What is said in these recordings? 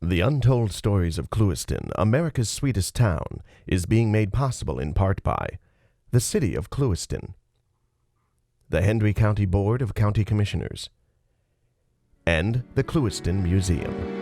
The Untold Stories of Clewiston, America's sweetest town, is being made possible in part by the City of Clewiston, the Hendry County Board of County Commissioners, and the Clewiston Museum.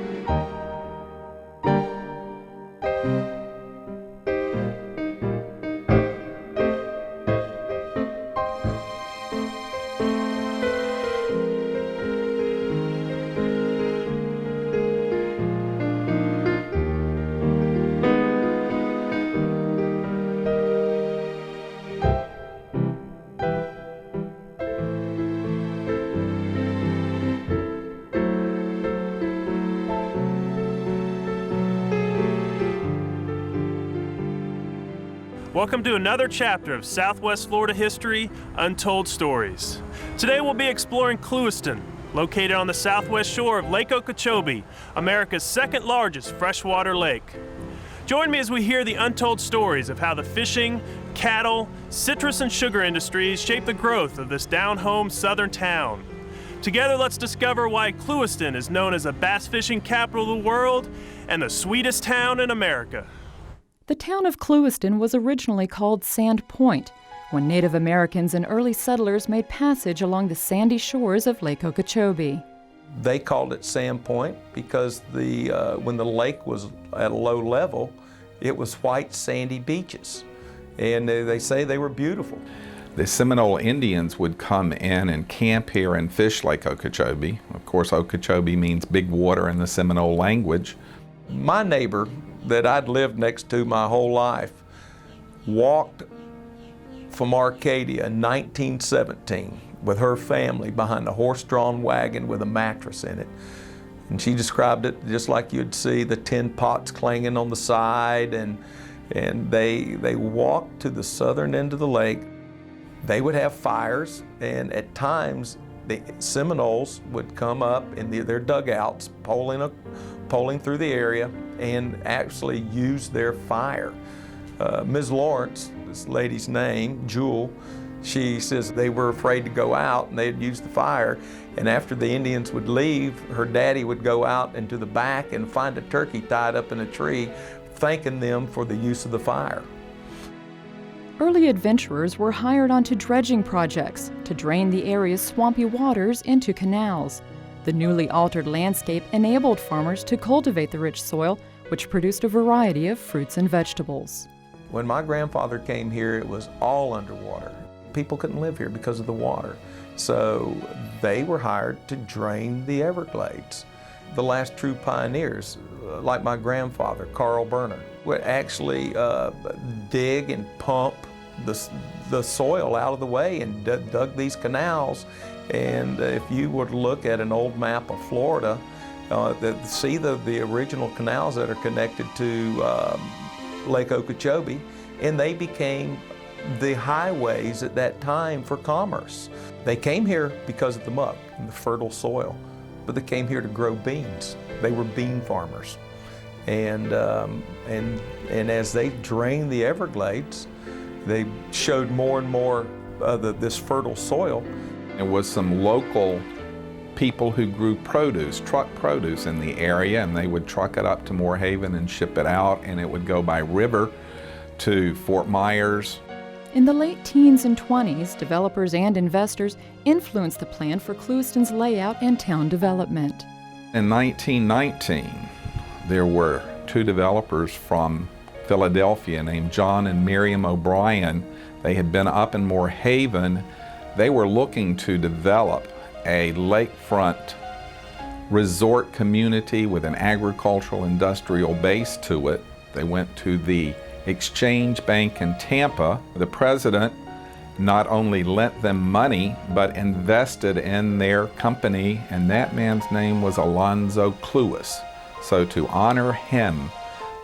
Welcome to another chapter of Southwest Florida history, Untold Stories. Today we'll be exploring Clewiston, located on the southwest shore of Lake Okeechobee, America's second largest freshwater lake. Join me as we hear the untold stories of how the fishing, cattle, citrus and sugar industries shape the growth of this down-home southern town. Together let's discover why Clewiston is known as the bass fishing capital of the world and the sweetest town in America. The town of Clewiston was originally called Sand Point when Native Americans and early settlers made passage along the sandy shores of Lake Okeechobee. They called it Sand Point because when the lake was at a low level, it was white sandy beaches, and they say they were beautiful. The Seminole Indians would come in and camp here and fish Lake Okeechobee. Of course, Okeechobee means big water in the Seminole language. My neighbor that I'd lived next to my whole life walked from Arcadia in 1917 with her family behind a horse-drawn wagon with a mattress in it. And she described it just like you'd see the tin pots clanging on the side, and they walked to the southern end of the lake. They would have fires, and at times the Seminoles would come up in their dugouts, poling through the area, and actually use their fire. Ms. Lawrence, this lady's name, Jewel, she says they were afraid to go out and they'd use the fire, and after the Indians would leave, her daddy would go out into the back and find a turkey tied up in a tree, thanking them for the use of the fire. Early adventurers were hired onto dredging projects to drain the area's swampy waters into canals. The newly altered landscape enabled farmers to cultivate the rich soil, which produced a variety of fruits and vegetables. When my grandfather came here, it was all underwater. People couldn't live here because of the water. So they were hired to drain the Everglades. The last true pioneers, like my grandfather, Carl Berner, would actually dig and pump the soil out of the way and dug these canals. And if you were to look at an old map of Florida, see the original canals that are connected to Lake Okeechobee, and they became the highways at that time for commerce. They came here because of the muck and the fertile soil, but they came here to grow beans. They were bean farmers. And as they drained the Everglades, they showed more and more this fertile soil. There was some local people who grew produce, truck produce in the area, and they would truck it up to Moorhaven and ship it out, and it would go by river to Fort Myers. In the late teens and 20s, developers and investors influenced the plan for Clewiston's layout and town development. In 1919, there were two developers from Philadelphia named John and Miriam O'Brien. They had been up in Moorhaven. They were looking to develop a lakefront resort community with an agricultural industrial base to it. They went to the Exchange Bank in Tampa. The president not only lent them money, but invested in their company, and that man's name was Alonzo Clewis. So to honor him,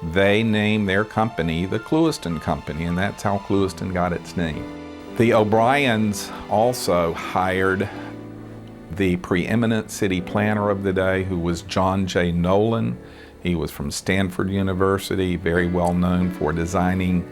they named their company the Clewiston Company, and that's how Clewiston got its name. The O'Briens also hired the preeminent city planner of the day, who was John J. Nolan. He was from Stanford University, very well known for designing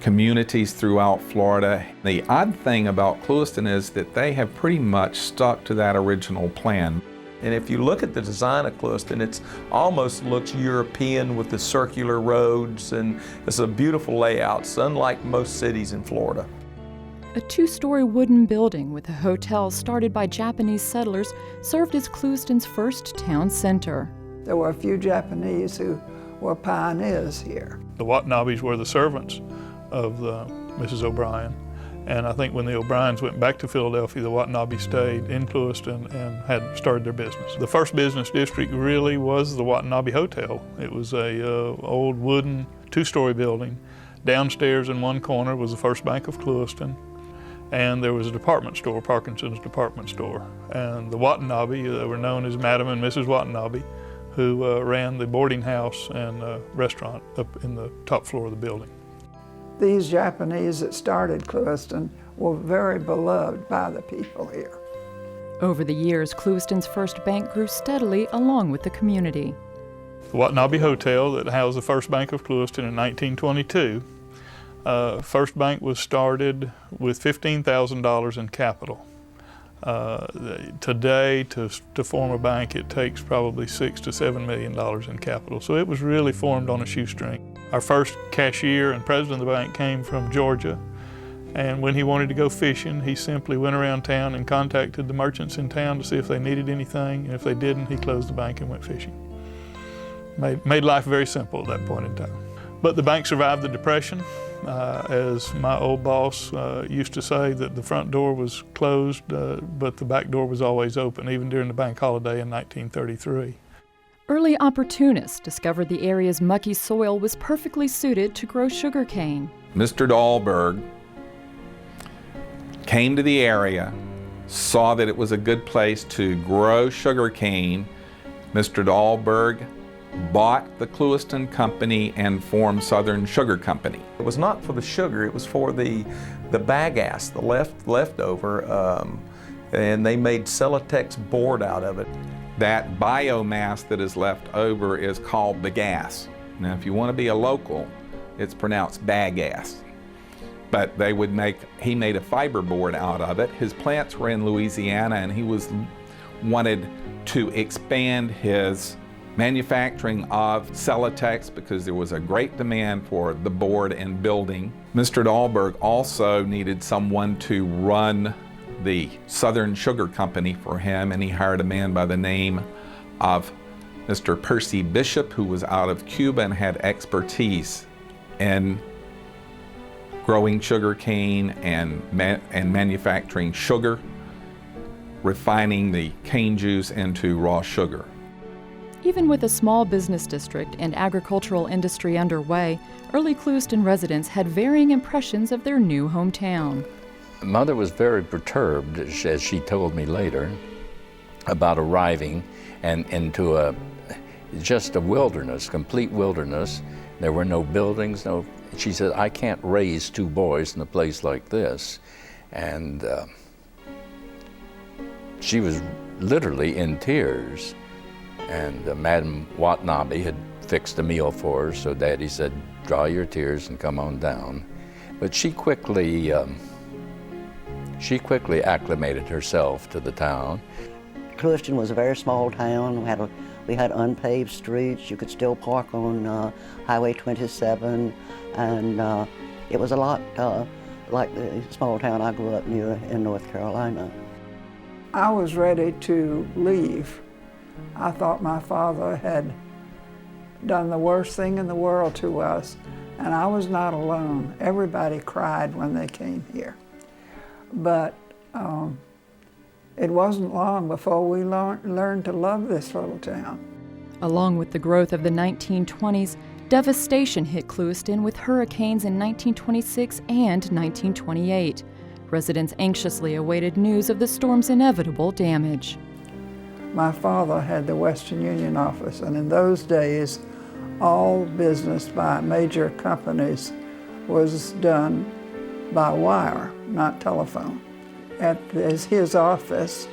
communities throughout Florida. The odd thing about Clewiston is that they have pretty much stuck to that original plan. And if you look at the design of Clewiston, it almost looks European with the circular roads, and it's a beautiful layout. It's unlike most cities in Florida. A two-story wooden building with a hotel started by Japanese settlers served as Clewiston's first town center. There were a few Japanese who were pioneers here. The Watanabes were the servants of Mrs. O'Brien. And I think when the O'Briens went back to Philadelphia, the Watanabe stayed in Clewiston and had started their business. The first business district really was the Watanabe Hotel. It was a old wooden two-story building. Downstairs in one corner was the First Bank of Clewiston, and there was a department store, Parkinson's department store. And the Watanabe, they were known as Madam and Mrs. Watanabe, who ran the boarding house and restaurant up in the top floor of the building. These Japanese that started Clewiston were very beloved by the people here. Over the years, Clewiston's first bank grew steadily along with the community. The Watanabe Hotel that housed the First Bank of Clewiston in 1922, First Bank was started with $15,000 in capital. Today, to form a bank, it takes probably $6 to $7 million in capital. So it was really formed on a shoestring. Our first cashier and president of the bank came from Georgia, and when he wanted to go fishing, he simply went around town and contacted the merchants in town to see if they needed anything, and if they didn't, he closed the bank and went fishing. Made life very simple at that point in time. But the bank survived the Depression. As my old boss used to say, that the front door was closed, but the back door was always open, even during the bank holiday in 1933. Early opportunists discovered the area's mucky soil was perfectly suited to grow sugarcane. Mr. Dahlberg came to the area, saw that it was a good place to grow sugarcane. Mr. Dahlberg bought the Clewiston Company and formed Southern Sugar Company. It was not for the sugar, it was for the bagasse, the leftover, and they made Celotex board out of it. That biomass that is left over is called bagasse. Now, if you want to be a local, it's pronounced bagasse. But he made a fiberboard out of it. His plants were in Louisiana, and he wanted to expand his manufacturing of Celotex because there was a great demand for the board and building. Mr. Dahlberg also needed someone to run the Southern Sugar Company for him, and he hired a man by the name of Mr. Percy Bishop, who was out of Cuba and had expertise in growing sugar cane and manufacturing sugar, refining the cane juice into raw sugar. Even with a small business district and agricultural industry underway, early Clewiston residents had varying impressions of their new hometown. Mother was very perturbed, as she told me later, about arriving and into just a wilderness, complete wilderness. There were no buildings, she said, I can't raise two boys in a place like this. And she was literally in tears. And Madam Watanabe had fixed a meal for her, so Daddy said, dry your tears and come on down. But she quickly acclimated herself to the town. Clewiston was a very small town. We had unpaved streets. You could still park on Highway 27, and it was a lot like the small town I grew up near in North Carolina. I was ready to leave. I thought my father had done the worst thing in the world to us, and I was not alone. Everybody cried when they came here. But it wasn't long before we learned to love this little town. Along with the growth of the 1920s, devastation hit Clewiston with hurricanes in 1926 and 1928. Residents anxiously awaited news of the storm's inevitable damage. My father had the Western Union office, and in those days, all business by major companies was done by wire, not telephone. His office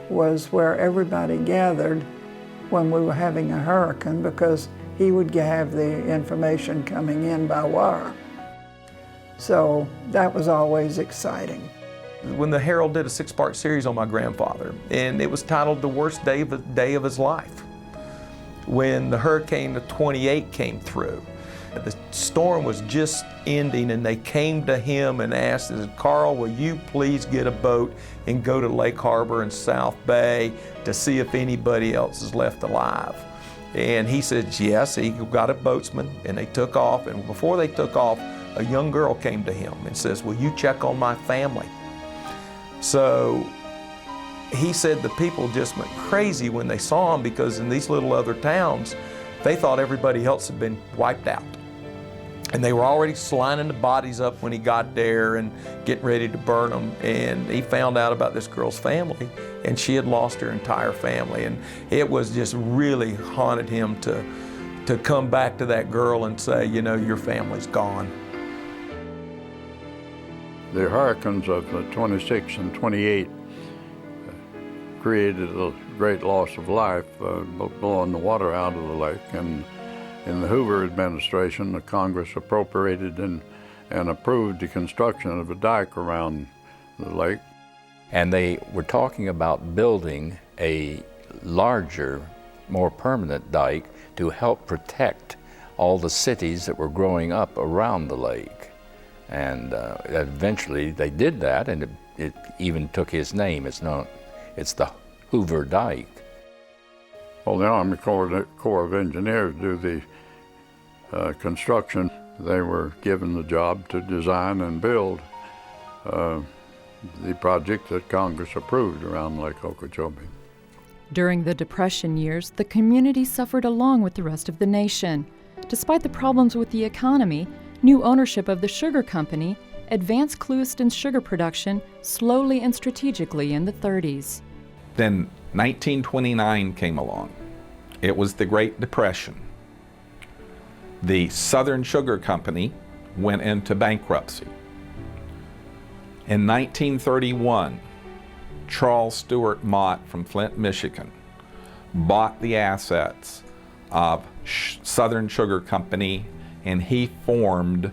was where everybody gathered when we were having a hurricane, because he would have the information coming in by wire. So that was always exciting. when the Herald did a 6-part series on my grandfather, and it was titled The Worst Day of His Life. When the Hurricane of 28 came through, the storm was just ending, and they came to him and asked, Carl, will you please get a boat and go to Lake Harbor and South Bay to see if anybody else is left alive? And he said yes. He got a boatsman, and they took off, and before they took off, a young girl came to him and says, will you check on my family? So he said the people just went crazy when they saw him, because in these little other towns, they thought everybody else had been wiped out. And they were already lining the bodies up when he got there and getting ready to burn them. And he found out about this girl's family, and she had lost her entire family. And it was just really haunted him to come back to that girl and say, you know, your family's gone. The hurricanes of 26 and 28 created a great loss of life, blowing the water out of the lake. And in the Hoover administration, the Congress appropriated and approved the construction of a dike around the lake. And they were talking about building a larger, more permanent dike to help protect all the cities that were growing up around the lake. And eventually they did that, and it even took his name. It's the Hoover Dike. Well, the Army Corps of Engineers do the construction. They were given the job to design and build the project that Congress approved around Lake Okeechobee. During the Depression years, the community suffered along with the rest of the nation. Despite the problems with the economy, new ownership of the sugar company advanced Clewiston's sugar production slowly and strategically in the 30s. Then 1929 came along. It was the Great Depression. The Southern Sugar Company went into bankruptcy. In 1931, Charles Stewart Mott from Flint, Michigan, bought the assets of Southern Sugar Company, and he formed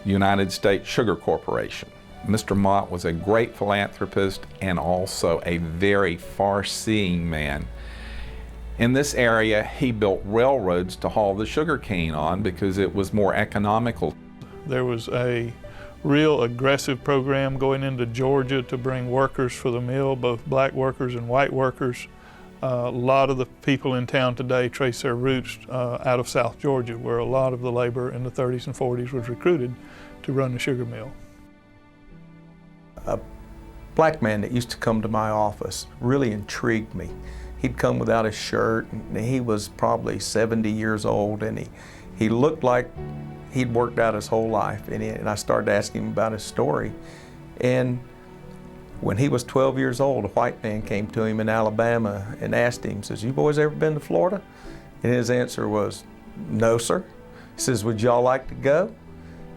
United States Sugar Corporation. Mr. Mott was a great philanthropist and also a very far-seeing man. In this area, he built railroads to haul the sugar cane on because it was more economical. There was a real aggressive program going into Georgia to bring workers for the mill, both black workers and white workers. A lot of the people in town today trace their roots out of South Georgia, where a lot of the labor in the 30s and 40s was recruited to run the sugar mill. A black man that used to come to my office really intrigued me. He'd come without his shirt, and he was probably 70 years old, and he looked like he'd worked out his whole life. And I started asking him about his story. And when he was 12 years old, a white man came to him in Alabama and asked him, says, "You boys ever been to Florida?" And his answer was, "No, sir." He says, "Would y'all like to go?"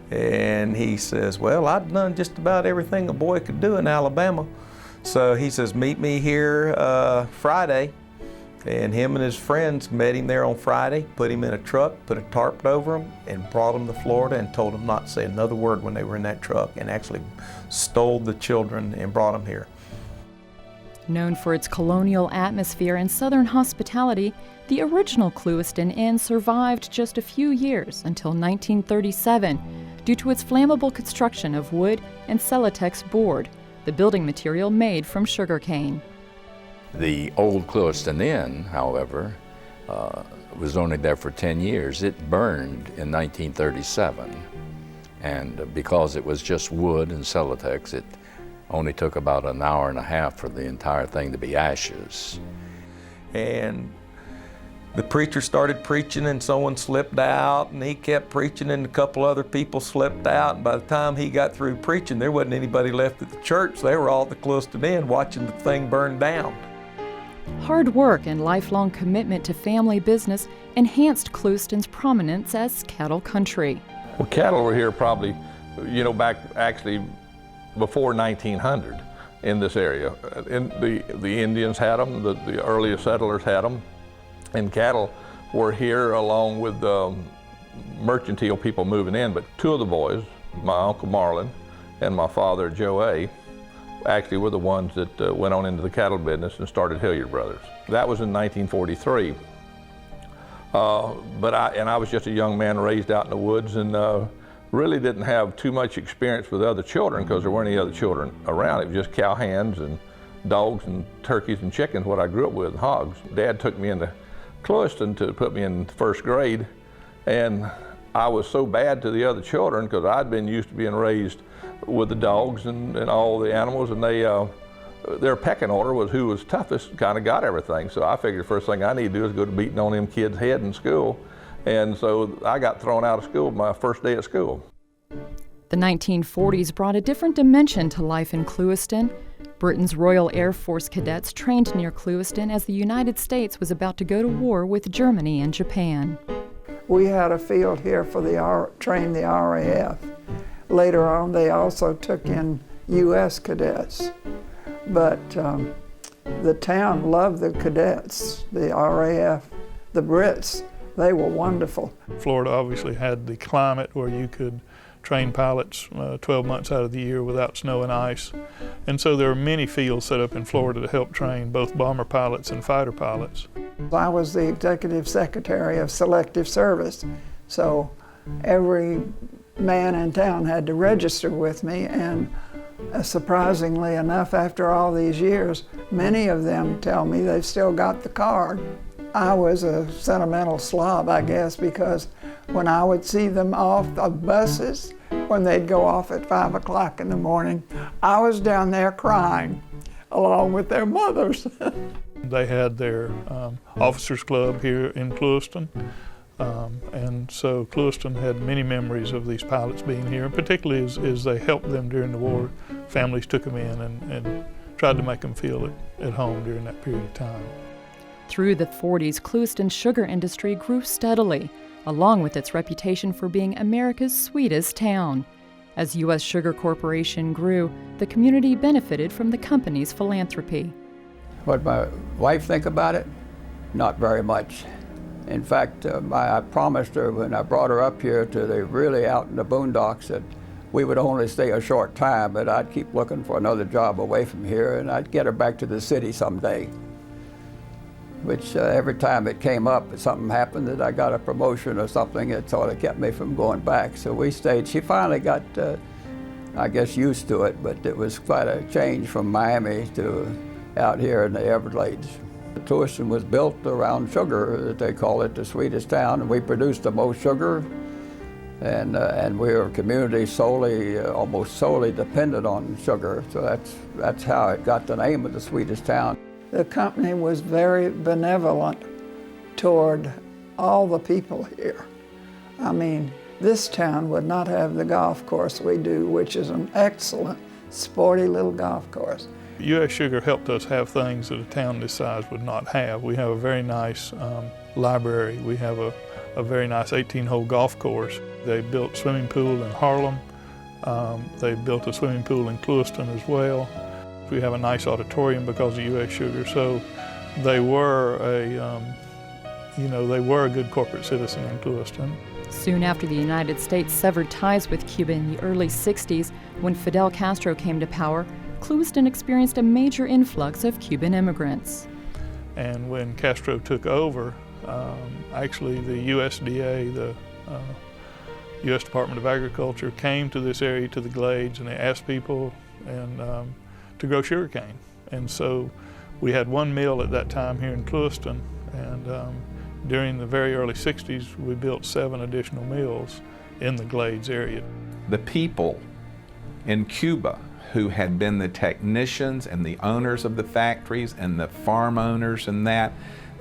And he says, "Well, I've done just about everything a boy could do in Alabama." So he says, "Meet me here Friday." And him and his friends met him there on Friday, put him in a truck, put a tarp over him, and brought him to Florida and told him not to say another word when they were in that truck, and actually stole the children and brought them here. Known for its colonial atmosphere and southern hospitality, the original Clewiston Inn survived just a few years until 1937 due to its flammable construction of wood and Celotex board, the building material made from sugarcane. The old Clewiston Inn, however, was only there for 10 years. It burned in 1937, and because it was just wood and Celotex, it only took about an hour and a half for the entire thing to be ashes. And the preacher started preaching, and someone slipped out, and he kept preaching, and a couple other people slipped out, and by the time he got through preaching, there wasn't anybody left at the church. They were all at the Clewiston Inn watching the thing burn down. Hard work and lifelong commitment to family business enhanced Clewiston's prominence as cattle country. Well, cattle were here probably, back actually before 1900 in this area. And the Indians had them, the earliest settlers had them, and cattle were here along with the mercantile people moving in. But two of the boys, my Uncle Marlin and my father, Joe A., actually were the ones that went on into the cattle business and started Hilliard Brothers. That was in 1943. I was just a young man raised out in the woods and really didn't have too much experience with other children because there weren't any other children around. It was just cow hands and dogs and turkeys and chickens, what I grew up with, hogs. Dad took me into Clewiston to put me in first grade, and I was so bad to the other children because I'd been used to being raised with the dogs and all the animals, and their pecking order was who was toughest, kind of got everything. So I figured the first thing I need to do is go to beating on them kids' head in school. And so I got thrown out of school my first day at school. The 1940s brought a different dimension to life in Clewiston. Britain's Royal Air Force cadets trained near Clewiston as the United States was about to go to war with Germany and Japan. We had a field here for train the RAF. Later on, they also took in U.S. cadets. But the town loved the cadets, the RAF, the Brits. They were wonderful. Florida obviously had the climate where you could train pilots 12 months out of the year without snow and ice. And so there are many fields set up in Florida to help train both bomber pilots and fighter pilots. I was the executive secretary of Selective Service, so every man in town had to register with me, and surprisingly enough, after all these years, many of them tell me they've still got the card. I was a sentimental slob, I guess, because when I would see them off the buses, when they'd go off at 5 o'clock in the morning, I was down there crying along with their mothers. They had their officers club here in Clewiston. And so Clewiston had many memories of these pilots being here, particularly as they helped them during the war. Families took them in and tried to make them feel at home during that period of time. Through the 40s, Clewiston's sugar industry grew steadily, along with its reputation for being America's sweetest town. As U.S. Sugar Corporation grew, the community benefited from the company's philanthropy. What my wife think about it? Not very much. In fact, I promised her when I brought her up here to the really out in the boondocks that we would only stay a short time, but I'd keep looking for another job away from here, and I'd get her back to the city someday. Which every time it came up, something happened that I got a promotion or something, it sort of kept me from going back. So we stayed. She finally got, I guess, used to it, but it was quite a change from Miami to out here in the Everglades. Clewiston was built around sugar. They call it the sweetest town, and we produce the most sugar. And we're a community solely, almost solely dependent on sugar. So that's how it got the name of the sweetest town. The company was very benevolent toward all the people here. I mean, this town would not have the golf course we do, which is an excellent, sporty little golf course. U.S. Sugar helped us have things that a town this size would not have. We have a very nice library. We have a very nice 18-hole golf course. They built a swimming pool in Harlem. They built a swimming pool in Clewiston as well. We have a nice auditorium because of U.S. Sugar. So they were a good corporate citizen in Clewiston. Soon after the United States severed ties with Cuba in the early 60s, when Fidel Castro came to power, Clewiston experienced a major influx of Cuban immigrants. And when Castro took over, actually the USDA, the U.S. Department of Agriculture, came to this area, to the Glades, and they asked people to grow sugarcane. And so we had one mill at that time here in Clewiston, and during the very early 60s, we built 7 additional mills in the Glades area. The people in Cuba who had been the technicians and the owners of the factories and the farm owners and that,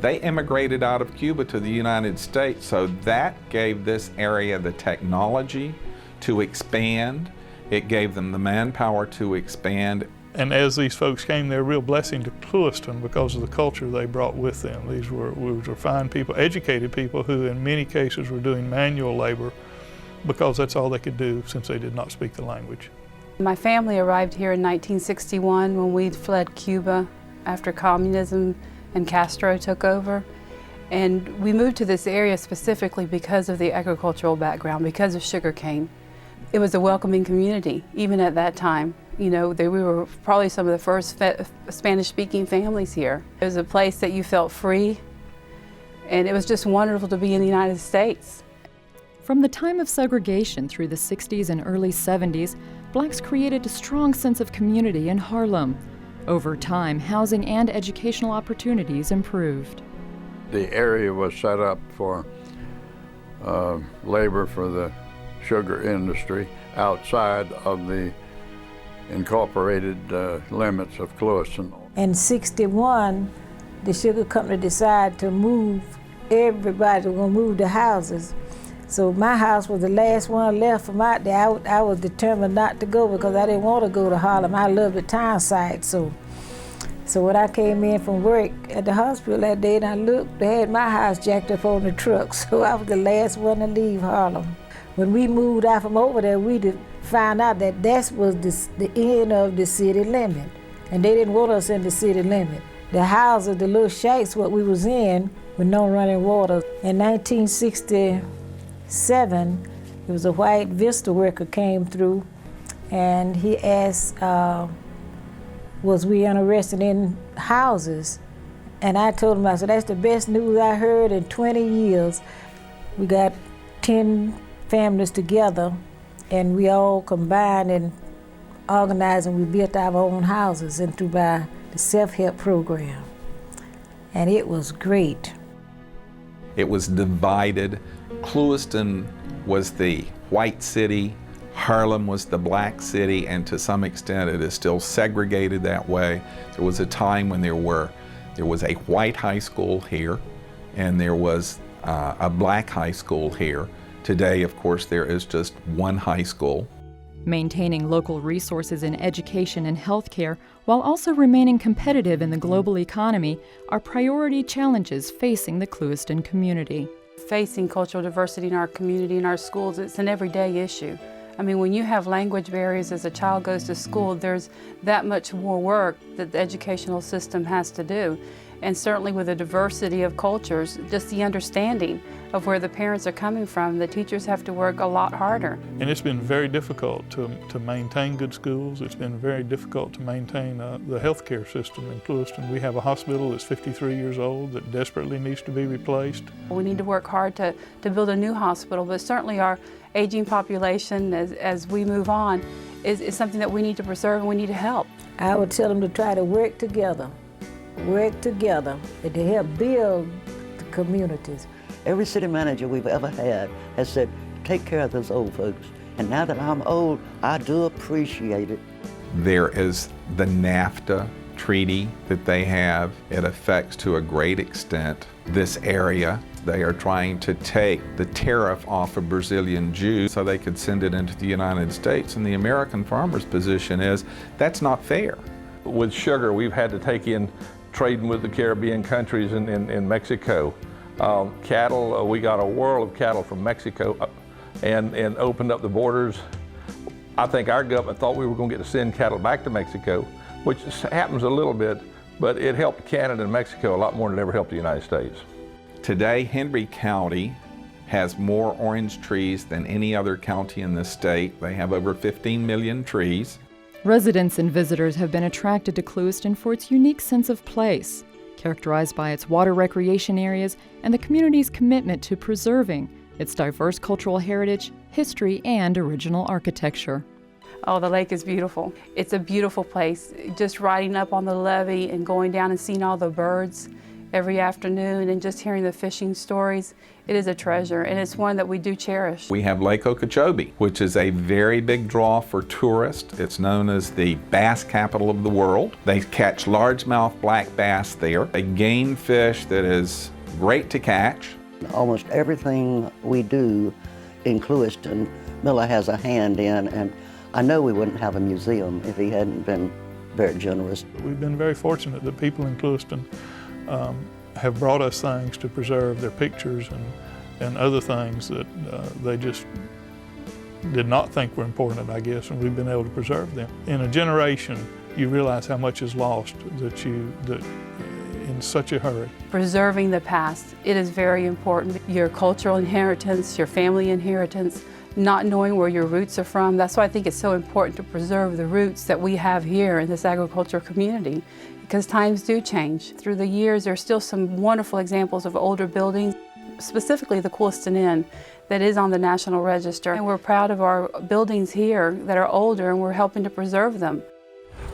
they immigrated out of Cuba to the United States. So that gave this area the technology to expand. It gave them the manpower to expand. And as these folks came, they were a real blessing to Clewiston because of the culture they brought with them. These were fine people, educated people who in many cases were doing manual labor because that's all they could do since they did not speak the language. My family arrived here in 1961 when we fled Cuba after communism and Castro took over. And we moved to this area specifically because of the agricultural background, because of sugarcane. It was a welcoming community, even at that time. You know, we were probably some of the first Spanish-speaking families here. It was a place that you felt free, and it was just wonderful to be in the United States. From the time of segregation through the 60s and early 70s, blacks created a strong sense of community in Harlem. Over time, housing and educational opportunities improved. The area was set up for labor for the sugar industry outside of the incorporated limits of Clewiston. In '61, the sugar company decided to move, everybody was going to move the houses. So my house was the last one left from out there. I was determined not to go because I didn't want to go to Harlem. I lived at Townside. So when I came in from work at the hospital that day and I looked, they had my house jacked up on the truck. So I was the last one to leave Harlem. When we moved out from over there, we found out that that was the end of the city limit. And they didn't want us in the city limit. The houses, the little shacks what we was in with no running water. In 1967, there was a white Vista worker came through and he asked, was we interested in houses? And I told him, I said, that's the best news I heard in 20 years. We got 10 families together and we all combined and organized and we built our own houses and through by the self-help program. And it was great. It was divided. Clewiston was the white city, Harlem was the black city, and to some extent it is still segregated that way. There was a time when there was a white high school here and there was a black high school here. Today, of course, there is just one high school. Maintaining local resources in education and healthcare while also remaining competitive in the global economy are priority challenges facing the Clewiston community. Facing cultural diversity in our community and our schools, it's an everyday issue. I mean, when you have language barriers as a child goes to school, there's that much more work that the educational system has to do. And certainly with the diversity of cultures, just the understanding of where the parents are coming from, the teachers have to work a lot harder. And it's been very difficult to maintain good schools. It's been very difficult to maintain the healthcare system in Clewiston. We have a hospital that's 53 years old that desperately needs to be replaced. We need to work hard to build a new hospital, but certainly our aging population as we move on is something that we need to preserve and we need to help. I would tell them to try to work together and to help build the communities. Every city manager we've ever had has said, take care of those old folks. And now that I'm old, I do appreciate it. There is the NAFTA treaty that they have. It affects to a great extent this area. They are trying to take the tariff off of Brazilian Jews so they could send it into the United States. And the American farmer's position is that's not fair. With sugar, we've had to take in trading with the Caribbean countries in Mexico. Cattle, we got a world of cattle from Mexico and opened up the borders. I think our government thought we were going to get to send cattle back to Mexico, which happens a little bit, but it helped Canada and Mexico a lot more than it ever helped the United States. Today, Hendry County has more orange trees than any other county in the state. They have over 15 million trees. Residents and visitors have been attracted to Clewiston for its unique sense of place, characterized by its water recreation areas and the community's commitment to preserving its diverse cultural heritage, history, and original architecture. Oh, the lake is beautiful. It's a beautiful place. Just riding up on the levee and going down and seeing all the birds every afternoon and just hearing the fishing stories, it is a treasure, and it's one that we do cherish. We have Lake Okeechobee, which is a very big draw for tourists. It's known as the bass capital of the world. They catch largemouth black bass there, a game fish that is great to catch. Almost everything we do in Clewiston, Miller has a hand in, and I know we wouldn't have a museum if he hadn't been very generous. We've been very fortunate that people in Clewiston have brought us things to preserve, their pictures and other things that they just did not think were important, I guess, and we've been able to preserve them. In a generation, you realize how much is lost that in such a hurry. Preserving the past, it is very important. Your cultural inheritance, your family inheritance, not knowing where your roots are from. That's why I think it's so important to preserve the roots that we have here in this agricultural community, because times do change. Through the years, there's still some wonderful examples of older buildings, specifically the Clewiston Inn, that is on the National Register. And we're proud of our buildings here that are older, and we're helping to preserve them.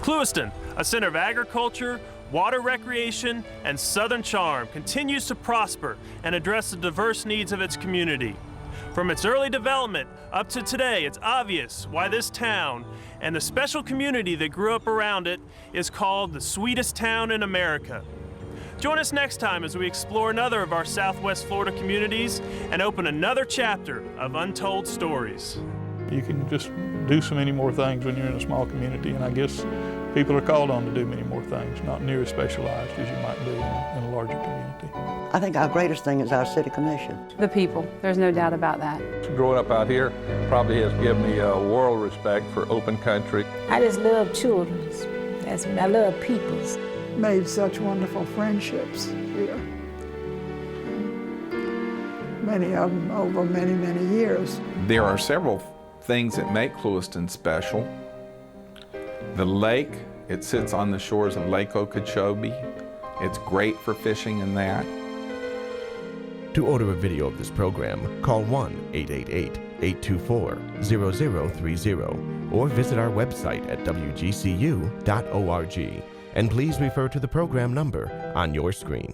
Clewiston, a center of agriculture, water recreation, and Southern charm, continues to prosper and address the diverse needs of its community. From its early development up to today, it's obvious why this town and the special community that grew up around it is called the sweetest town in America. Join us next time as we explore another of our Southwest Florida communities and open another chapter of Untold Stories. You can just do so many more things when you're in a small community, and I guess people are called on to do many more things, not near as specialized as you might be in a larger community. I think our greatest thing is our city commission. The people, there's no doubt about that. Growing up out here probably has given me a world respect for open country. I just love children's. I love people's. Made such wonderful friendships here. Many of them over many, many years. There are several things that make Clewiston special. The lake, it sits on the shores of Lake Okeechobee. It's great for fishing and that. To order a video of this program, call 1-888-824-0030 or visit our website at WGCU.org. And please refer to the program number on your screen.